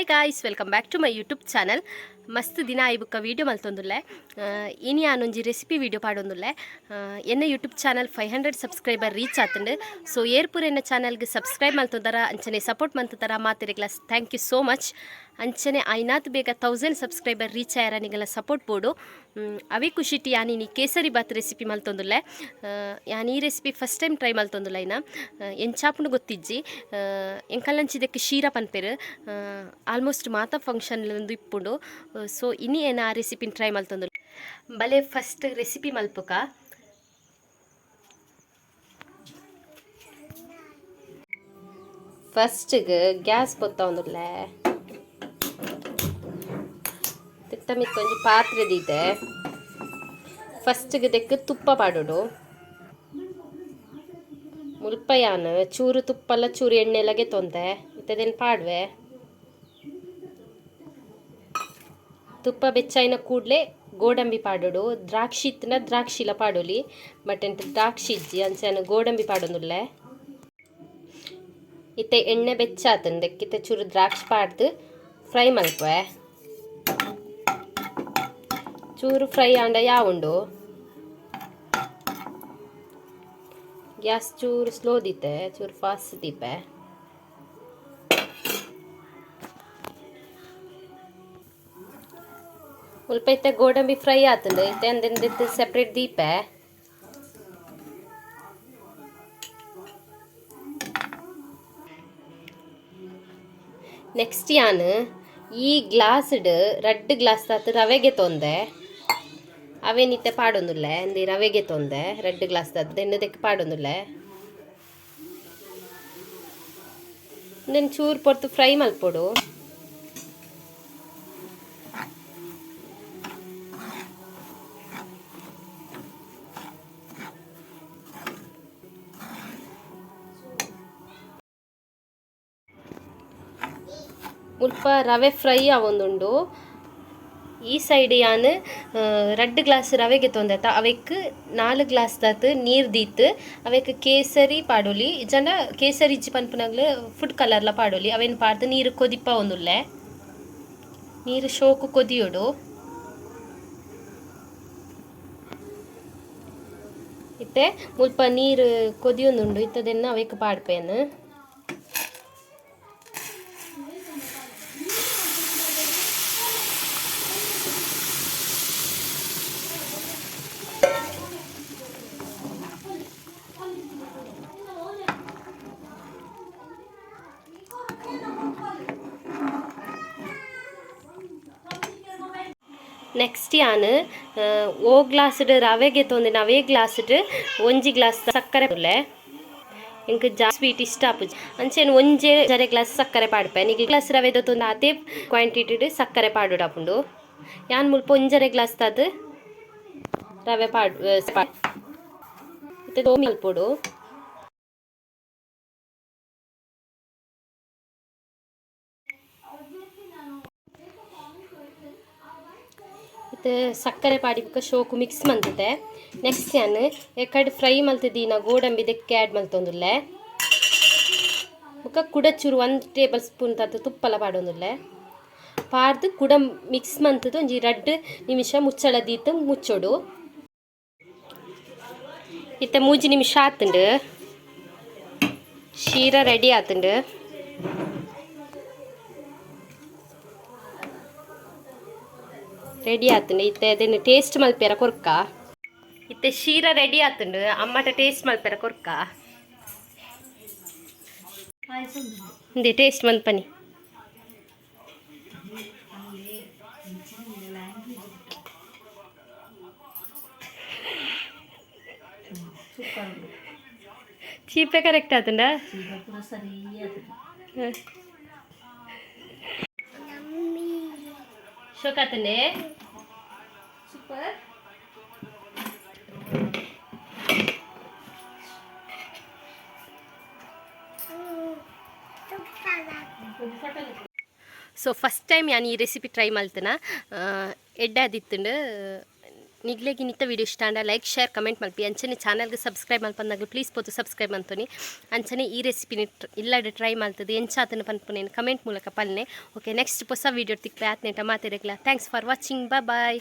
Hi guys, welcome back to my YouTube channel. ಮಸ್ತ್ ದಿನ ಆಯ್ಬುಕ್ಕ video ಮಲ್ತೊಂದುಲ್ಲೆ. ಇನಿ ಆನೊಂಜಿ ರೆಸಿಪಿ ವೀಡಿಯೋ ಪಾಡೊಂದುಲ್ಲೆ. ಎನ್ನ ಯೂಟ್ಯೂಬ್ ಚಾನಲ್ 500 ಸಬ್ಸ್ಕ್ರೈಬರ್ ರೀಚ್ ಆತುಂಡು. ಸೊ ಏರ್ಪುರ ಎನ್ನ ಚಾನಲ್ಗೆ ಸಬ್ಸ್ಕ್ರೈಬ್ ಮಲ್ತೊಂದರ ಅಂಚನೆ ಸಪೋರ್ಟ್ ಮಂತುದರ ಮಾತೆರೆಗ್ಲ ಥ್ಯಾಂಕ್ ಯು ಸೋ ಮಚ್. ಅಂಚನೆ ಐನಾತ್ ಬೇಗ 1000 ಸಬ್ಸ್ಕ್ರೈಬರ್ ರೀಚ್ ಆಯರ ನಿಗಲ ಸಪೋರ್ಟ್ ಬೋಡು. ಅವೇ ಖುಷಿಟಿ ಯಾನಿ ಕೇಸರಿಬಾತ್ ರೆಸಿಪಿ ಮಲ್ತೊಂದುಲ್ಲೆ. ಯಾನ್ ಈ ರೆಸಿಪಿ ಫಸ್ಟ್ ಟೈಮ್ ಟ್ರೈ ಮಲ್ತೊಂದುಲ್ಲ. ಇನ್ನ ಎಂಚಾಪುಂಡು ಗೊತ್ತಿಜ್ಜಿ ಎಂಕಲ್ಲಂಚಿದಕ್ಕೆ ಶೀರ ಪನ್ಪೆರು ಆಲ್ಮೋಸ್ಟ್ ಮಾತ ಫಂಕ್ಷನ್ ಒಂದು ಇಪ್ಪುಂಡು. ಸೊ ಇನಿ ಏನ ಆ ರೆಸಿಪಿನ ಟ್ರೈ ಮಲ್ತೊಂದು ಬಲೆ ಫಸ್ಟ್ ರೆಸಿಪಿ ಮಲ್ಪುಕ. ಫಸ್ಟ್ಗೆ ಗ್ಯಾಸ್ ಪೊತ್ತ ಒಂದುಲ್ಲೆ ತಿತ್ತಮಿತ್ತು ಒಂಜಿ ಪಾತ್ರೆ ದೀತೆ. ಫಸ್ಟ್ಗೆ ದೆಕ್ ತುಪ್ಪ ಪಾಡೋಡು. ಮುಲ್ಪ ಯಾನ್ ಚೂರು ತುಪ್ಪಲ್ಲ ಚೂರು ಎಣ್ಣೆಲಗೆ ತೊಂದೆ ಇತ್ತದೇನು ಪಾಡ್ವೆ. ತುಪ್ಪ ಬೆಚ್ಚಾಯಿನ ಕೂಡಲೇ ಗೋಡಂಬಿ ಪಾಡೋಡು. ದ್ರಾಕ್ಷಿ ಇತ್ತಿನ ದ್ರಾಕ್ಷಿಲ ಪಾಡೋಲಿ, ಬಟ್ ಎಂತ ದ್ರಾಕ್ಷಿ ಇಜ್ಜಿ ಅಂಚೆನ ಗೋಡಂಬಿ ಪಾಡೊಂದುಲ್ಲೆ. ಇತ್ತೆ ಎಣ್ಣೆ ಬೆಚ್ಚಾತಂದೆ ಇತ್ತೆ ಚೂರು ದ್ರಾಕ್ಷಿ ಪಾಡ್ದು ಫ್ರೈ ಮಲ್ಪೆ. ಚೂರು ಫ್ರೈ ಆಂಡ ಯಾವುಂಡು ಗ್ಯಾಸ್ ಚೂರು ಸ್ಲೋ ದೀತೆ, ಚೂರು ಫಾಸ್ಟ್ ದೀಪೆ. ಸ್ವಲ್ಪ ಇತ್ತೆ ಗೋಡಂಬಿ ಫ್ರೈ ಆತಂದು ಇತ್ತೆ ಅಂದಿತ್ತು ಸೆಪ್ರೇಟ್ ದೀಪೆ. ನೆಕ್ಸ್ಟ್ ಯಾನ್ ಈ ಗ್ಲಾಸ್ಡ್ ರೆಡ್ ಗ್ಲಾಸ್ ತಾತು ರವೆಗೆ ತೊಂದೆ ಅವೇನಿತ್ತೆ ಪಾಡೊಂದುಲ್ಲೆ. ಅಂದು ರವೆಗೆ ತೊಂದೆ ರೆಡ್ ಗ್ಲಾಸ್ ತಾತು ಎಣ್ಣದಕ್ಕೆ ಪಾಡೊಂದುಲ್ಲೆ. ದೆನ್ ಚೂರು ಪೊರ್ತು ಫ್ರೈ ಮಲ್ಪೊಡು. ಮುಲ್ಪ ರವೆ ಫ್ರೈ ಆವೊಂದುಂಡು. ಈ ಸೈಡ್ ಯಾನ್ ರೆಡ್ ಗ್ಲಾಸ್ ರವೆಗೆ ತೊಂದೆತ ಅವಕ್ಕೆ 4 ಗ್ಲಾಸ್ ದಾತು ನೀರು ದೀತು ಅವಕ್ಕೆ ಕೇಸರಿ ಪಾಡೋಲಿ. ಜನ ಕೇಸರಿ ಇಜ್ಜಿ ಪನ್ಪುನಾಗ್ಲು ಫುಡ್ ಕಲರ್ಲ ಪಾಡೋಲಿ. ಅವೇನು ಪಾಡ್ದು ನೀರು ಕೊದಿಪ್ಪ ಒಂದುಲ್ಲೆ. ನೀರು ಶೋಕು ಕೊದಿಯೋಡು. ಇತ್ತೆ ಮುಲ್ಪ ನೀರು ಕೊದಿಯೊಂದುಂಡು ಇತ್ತದನ್ನು ಅವಕ್ಕೆ ಪಾಡ್ಪೇನು. ನೆಕ್ಸ್ಟ್ ಯಾನ್ ಓ ಗ್ಲಾಸ್ಡ್ ರವೆಗೆ ತೊಂದಿನ ಅವೇ ಗ್ಲಾಸ್ಡ್ ಒಂಜಿ ಗ್ಲಾಸ್ ಸಕ್ಕರೆ ಉಲ್ಲೆ. ಎಂಕ್ ಜಾಸ್ತಿ ಸ್ವೀಟ್ ಇಷ್ಟ ಆಪುಜಿ ಅಂಚೆನು ಒಂಜೆ ಜರೆ ಗ್ಲಾಸ್ ಸಕ್ಕರೆ ಪಾಡ್ಪೆ. ನಿಗ ಗ್ಲಾಸ್ ರವೆ ತೊಂದು ಅದೇ ಕ್ವಾಂಟಿಟಿಡ್ ಸಕ್ಕರೆ ಪಾಡೋಡಾಪುಂಡು. ಯಾನ್ ಮುಲ್ಪ ಒಂಜರೆ ಗ್ಲಾಸ್ ತಾದು ರವೆ ಮತ್ತೆ ತೋಮಿ ಮಲ್ಪೊಡು. ಸಕ್ಕರೆ ಪಾಡಿಪಕ್ಕ ಶೋಕು ಮಿಕ್ಸ್ ಮಂತದೆ. ನೆಕ್ಸ್ಟ್ ಯಾನ್ ಎಕಡೆ ಫ್ರೈ ಮಲ್ತಿದ್ದೀನ ಗೋಡಂಬಿ ದೆಕ್ಕೆ ಆ್ಯಡ್ ಮಲ್ತೊಂದುಲ್ಲೆ. ಬೊಕ್ಕ ಕುಡ ಚೂರು 1 ಟೇಬಲ್ ಸ್ಪೂನ್ ತಾತು ತುಪ್ಪಲ ಪಾಡೊಂದುಲ್ಲೆ. ಪಾಡ್ದು ಕುಡ ಮಿಕ್ಸ್ ಮಂತದ್ದು ಒಂಜಿ 2 ನಿಮಿಷ ಮುಚ್ಚಳ ದೀತು ಮುಚ್ಚೋಡು. ಇತ್ತೆ 3 ನಿಮಿಷ ಆತುಂಡು. ಶೀರ ರೆಡಿ ಆತುಂಡು. ರೆಡಿ ಆತುಂಡು. ಇತ್ತೆ ಅದನ್ನು ಟೇಸ್ಟ್ ಮಲ್ಪೆರ ಕೊರ್ಕ. ಇತ್ತೆ ಶೀರ ರೆಡಿ ಆತುಂಡು. ಅಮ್ಮಟ ಟೇಸ್ಟ್ ಮಲ್ಪೆರ ಕೊರ್ಕ. ಇಂದೆ ಟೇಸ್ಟ್ ಮಲ್ಪನಿ. ಚೀಪೆ ಕರೆಕ್ಟ್ ಆತುಂಡ. ಶೋಕಾತಂಡೆ ಸೂಪರ್. ಸೊ ಫಸ್ಟ್ ಟೈಮ್ ಯಾನ್ ಈ ರೆಸಿಪಿ ಟ್ರೈ ಮಲ್ತನ ಎಡ್ಡೆ ಆದಿತ್ತುಂಡು. ನಿಗ್ಲೆಗೆ ನಿತ್ತ ವೀಡಿಯೋ ಇಷ್ಟ ಅಂಡ ಲೈಕ್ ಶೇರ್ ಕಮೆಂಟ್ ಮಲ್ಪಿ ಅಂಚನೆ ಚಾನಲ್ಗೆ ಸಬ್ಸ್ಕ್ರೈಬ್ ಮಲ್ಪಂದಾಗ ಪ್ಲೀಸ್ ಪೋತು ಸಬ್ಸ್ಕ್ರೈಬ್ ಅಂತoni ಅಂಚನೆ ಈ ರೆಸಿಪಿನಿ ಇಲ್ಲಡೆ ಟ್ರೈ ಮಾಡ್ತದೆ ಎಂಚಾತನ ಪನ್ಪುನೇನು ಕಮೆಂಟ್ ಮೂಲಕ ಪಲ್ನೆ ಓಕೆ ನೆಕ್ಸ್ಟ್ ಹೊಸ ವೀಡಿಯೋ ತಿಕ್ಪೆ ಆತ್ನೇಟ ಮಾತೆರೆಗ್ಲ ಥ್ಯಾಂಕ್ಸ್ ಫಾರ್ ವಾಚಿಂಗ್ ಬಾಯ್